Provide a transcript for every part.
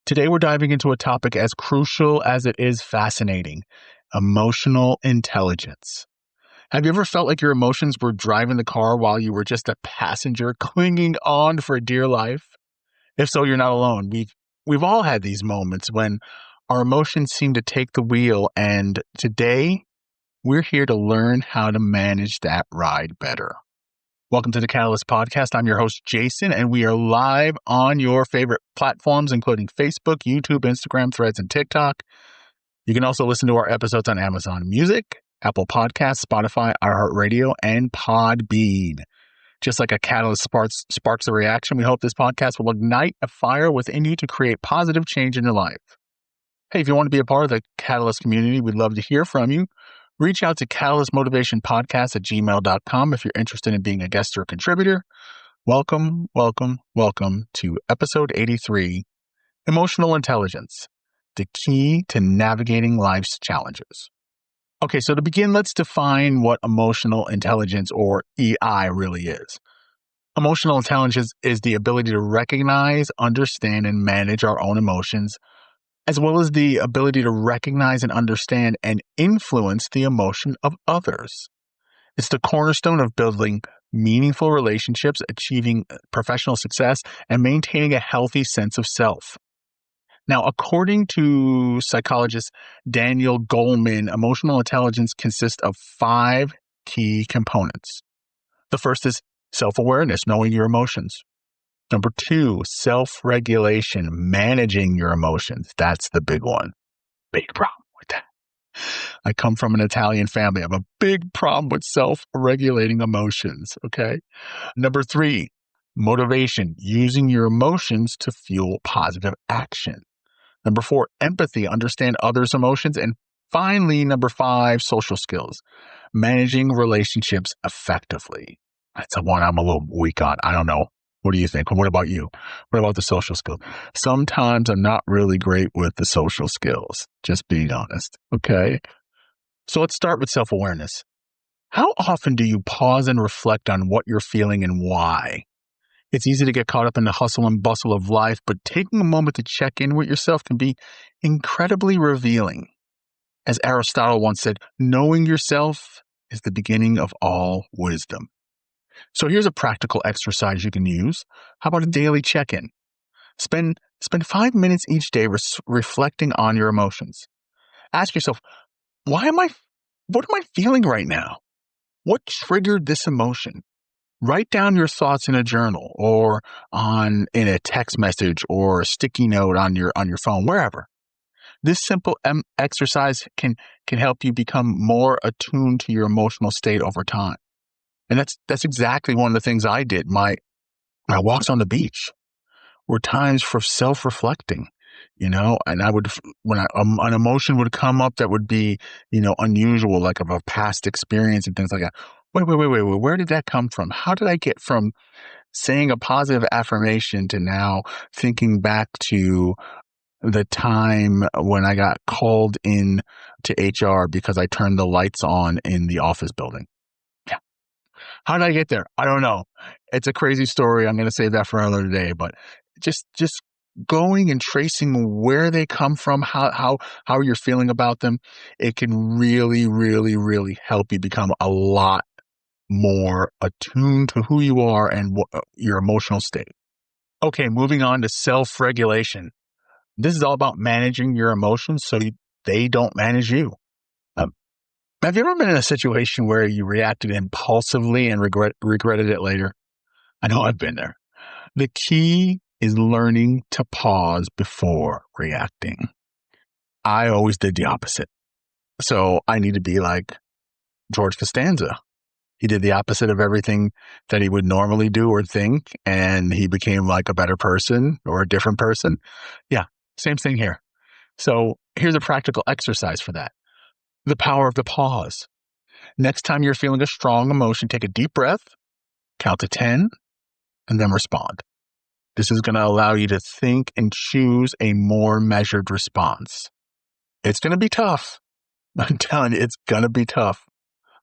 Today, we're diving into a topic as crucial as it is fascinating: emotional intelligence. Have you ever felt like your emotions were driving the car while you were just a passenger clinging on for dear life? If so, you're not alone. We've all had these moments when our emotions seem to take the wheel, and today we're here to learn how to manage that ride better. Welcome to the Catalyst Podcast. I'm your host, Jason, and we are live on your favorite platforms, including Facebook, YouTube, Instagram, Threads, and TikTok. You can also listen to our episodes on Amazon Music, Apple Podcasts, Spotify, iHeartRadio, and Podbean. Just like a catalyst sparks a reaction, we hope this podcast will ignite a fire within you to create positive change in your life. Hey, if you want to be a part of the Catalyst community, we'd love to hear from you. Reach out to catalystmotivationpodcast@gmail.com if you're interested in being a guest or a contributor. Welcome to episode 83, Emotional Intelligence, the key to navigating life's challenges. Okay, so to begin, let's define what emotional intelligence, or EI, really is. Emotional intelligence is the ability to recognize, understand, and manage our own emotions, as well as the ability to recognize and understand and influence the emotion of others. It's the cornerstone of building meaningful relationships, achieving professional success, and maintaining a healthy sense of self. Now, according to psychologist Daniel Goleman, emotional intelligence consists of 5 key components. The first is self-awareness, knowing your emotions. Number 2, self-regulation, managing your emotions. That's the big one. Big problem with that. I come from an Italian family. I have a big problem with self-regulating emotions, okay? Number 3, motivation, using your emotions to fuel positive action. Number 4, empathy, understand others' emotions. And finally, number 5, social skills, managing relationships effectively. That's the one I'm a little weak on. I don't know. What do you think? What about you? What about the social skills? Sometimes I'm not really great with the social skills, just being honest. Okay. So let's start with self-awareness. How often do you pause and reflect on what you're feeling and why? It's easy to get caught up in the hustle and bustle of life, but taking a moment to check in with yourself can be incredibly revealing. As Aristotle once said, knowing yourself is the beginning of all wisdom. So here's a practical exercise you can use. How about a daily check-in? Spend 5 minutes each day reflecting on your emotions. Ask yourself, what am I feeling right now? What triggered this emotion? Write down your thoughts in a journal or in a text message or a sticky note on your phone, wherever. This simple exercise can help you become more attuned to your emotional state over time. And that's exactly one of the things I did. My walks on the beach were times for self-reflecting, and I would, when an emotion would come up that would be, unusual, like of a past experience and things like that. Wait, where did that come from? How did I get from saying a positive affirmation to now thinking back to the time when I got called in to HR because I turned the lights on in the office building? How did I get there? I don't know. It's a crazy story. I'm going to save that for another day, but just going and tracing where they come from, how you're feeling about them, it can really, really, really help you become a lot more attuned to who you are and your emotional state. Okay, moving on to self-regulation. This is all about managing your emotions so they don't manage you. Have you ever been in a situation where you reacted impulsively and regretted it later? I know I've been there. The key is learning to pause before reacting. I always did the opposite. So I need to be like George Costanza. He did the opposite of everything that he would normally do or think, and he became like a better person or a different person. Yeah, same thing here. So here's a practical exercise for that. The power of the pause. Next time you're feeling a strong emotion, take a deep breath, count to 10, and then respond. This is going to allow you to think and choose a more measured response. It's going to be tough. I'm telling you, it's going to be tough.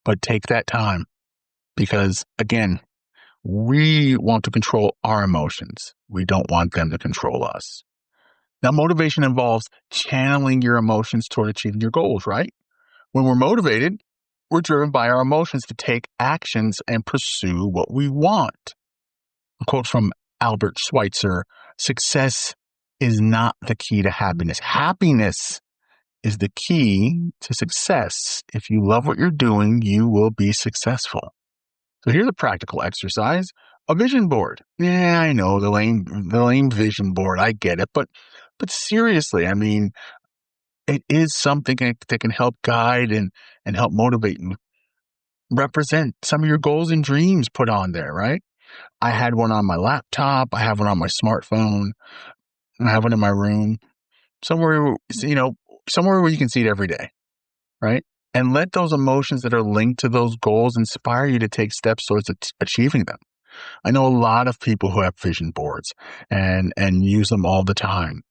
But take that time because, again, we want to control our emotions. We don't want them to control us. Now, motivation involves channeling your emotions toward achieving your goals, right? When we're motivated, we're driven by our emotions to take actions and pursue what we want. A quote from Albert Schweitzer: success is not the key to happiness. Happiness is the key to success. If you love what you're doing, you will be successful. So here's a practical exercise: a vision board. Yeah, I know, the lame vision board. I get it, but seriously, I mean, it is something that can help guide and help motivate you. Represent some of your goals and dreams put on there, right? I had one on my laptop. I have one on my smartphone. I have one in my room, somewhere, somewhere where you can see it every day, right? And let those emotions that are linked to those goals inspire you to take steps towards achieving them. I know a lot of people who have vision boards and use them all the time.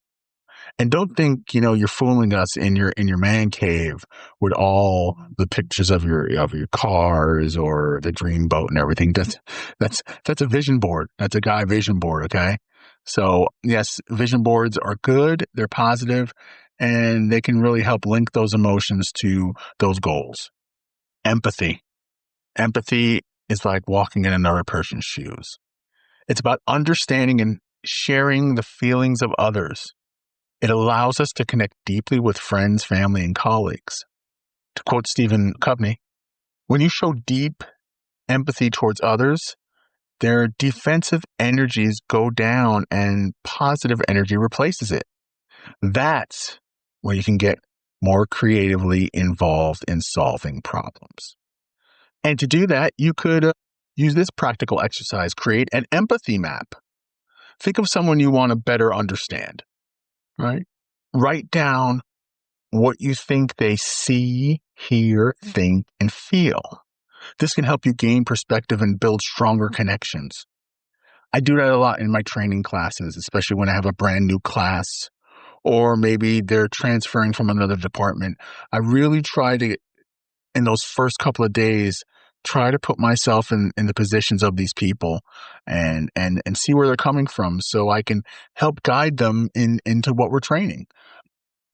And don't think, you're fooling us in your man cave with all the pictures of your cars or the dream boat and everything. That's a vision board. That's a guy vision board, okay? So, yes, vision boards are good, they're positive, and they can really help link those emotions to those goals. Empathy. Empathy is like walking in another person's shoes. It's about understanding and sharing the feelings of others. It allows us to connect deeply with friends, family, and colleagues. To quote Stephen Covey, when you show deep empathy towards others, their defensive energies go down and positive energy replaces it. That's where you can get more creatively involved in solving problems. And to do that, you could use this practical exercise: create an empathy map. Think of someone you want to better understand, right? Write down what you think they see, hear, think, and feel. This can help you gain perspective and build stronger connections. I do that a lot in my training classes, especially when I have a brand new class, or maybe they're transferring from another department. I really try to, in those first couple of days, try to put myself in the positions of these people and see where they're coming from so I can help guide them into what we're training.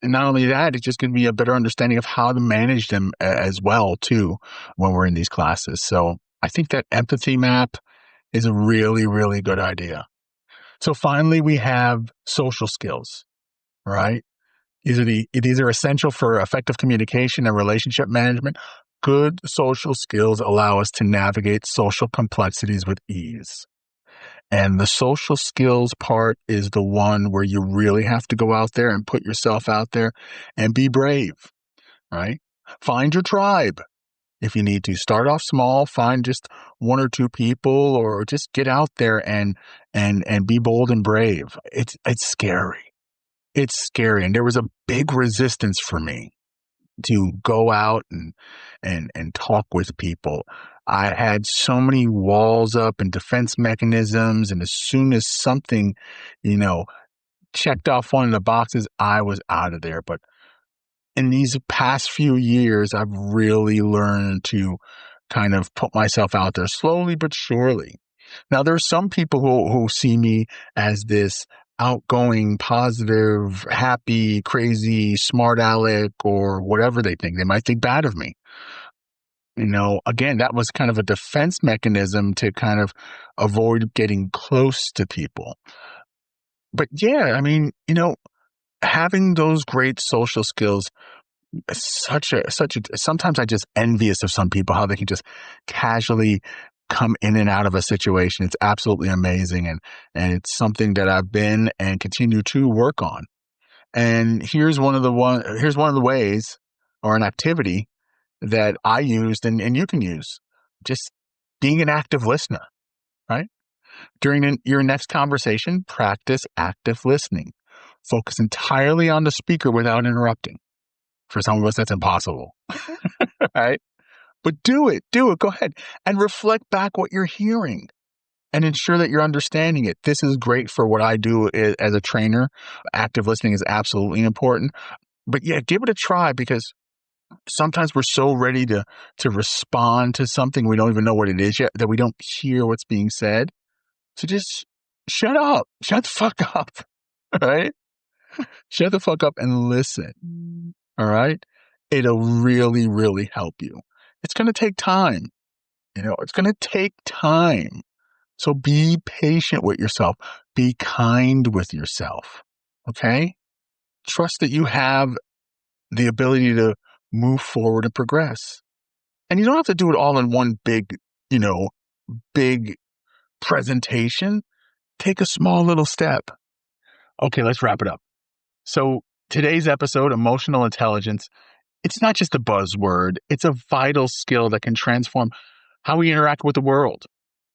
And not only that, it's just going to be a better understanding of how to manage them as well, too, when we're in these classes. So I think that empathy map is a really, really good idea. So finally, we have social skills, right? These are essential for effective communication and relationship management. Good social skills allow us to navigate social complexities with ease. And the social skills part is the one where you really have to go out there and put yourself out there and be brave, right? Find your tribe. If you need to, start off small, find just one or two people, or just get out there and be bold and brave. It's scary. It's scary. And there was a big resistance for me to go out and talk with people. I had so many walls up and defense mechanisms, and as soon as something, you know, checked off one of the boxes, I was out of there. But in these past few years, I've really learned to kind of put myself out there slowly but surely. Now, there's some people who see me as this outgoing, positive, happy, crazy, smart aleck, or whatever they think. They might think bad of me. Again, that was kind of a defense mechanism to kind of avoid getting close to people. But yeah, I mean, having those great social skills is sometimes I just envious of some people, how they can just casually come in and out of a situation. It's absolutely amazing. And it's something that I've been and continue to work on. And here's one of the ways, or an activity that I used and you can use: just being an active listener, right? During your next conversation, practice active listening. Focus entirely on the speaker without interrupting. For some of us, that's impossible, right? But do it. Go ahead and reflect back what you're hearing and ensure that you're understanding it. This is great for what I do as a trainer. Active listening is absolutely important. But yeah, give it a try, because sometimes we're so ready to respond to something we don't even know what it is yet, that we don't hear what's being said. So just shut up. Shut the fuck up. Right? Shut the fuck up and listen. All right? It'll really, really help you. It's going to take time. It's going to take time. So be patient with yourself. Be kind with yourself. Okay? Trust that you have the ability to move forward and progress. And you don't have to do it all in one big presentation. Take a small little step. Okay, let's wrap it up. So today's episode, emotional intelligence, it's not just a buzzword. It's a vital skill that can transform how we interact with the world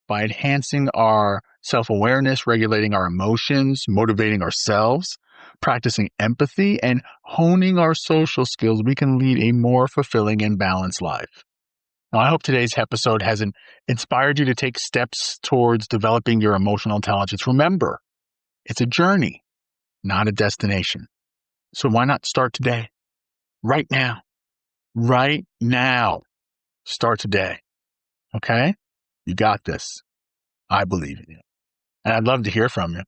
by enhancing our self-awareness, regulating our emotions, motivating ourselves, practicing empathy, and honing our social skills. We can lead a more fulfilling and balanced life. Now, I hope today's episode has inspired you to take steps towards developing your emotional intelligence. Remember, it's a journey, not a destination. So why not start today? Right now. Right now. Start today. Okay? You got this. I believe in you. And I'd love to hear from you.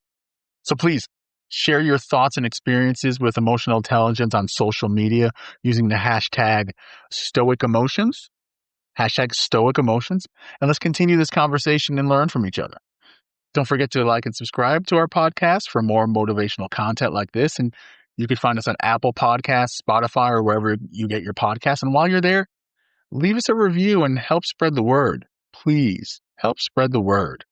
So please share your thoughts and experiences with emotional intelligence on social media using the hashtag Stoic Emotions. Hashtag Stoic Emotions. And let's continue this conversation and learn from each other. Don't forget to like and subscribe to our podcast for more motivational content like this. And you can find us on Apple Podcasts, Spotify, or wherever you get your podcasts. And while you're there, leave us a review and help spread the word. Please help spread the word.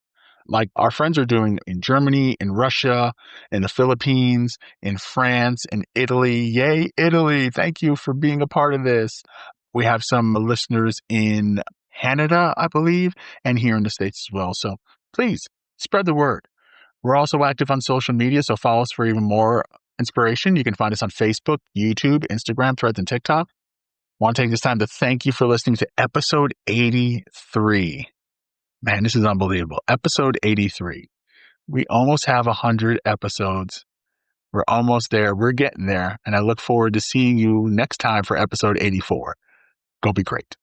Like our friends are doing in Germany, in Russia, in the Philippines, in France, in Italy. Yay, Italy. Thank you for being a part of this. We have some listeners in Canada, I believe, and here in the States as well. So please spread the word. We're also active on social media, so follow us for even more inspiration. You can find us on Facebook, YouTube, Instagram, Threads, and TikTok. I want to take this time to thank you for listening to episode 83. Man, this is unbelievable. Episode 83. We almost have 100 episodes. We're almost there. We're getting there. And I look forward to seeing you next time for episode 84. Go be great.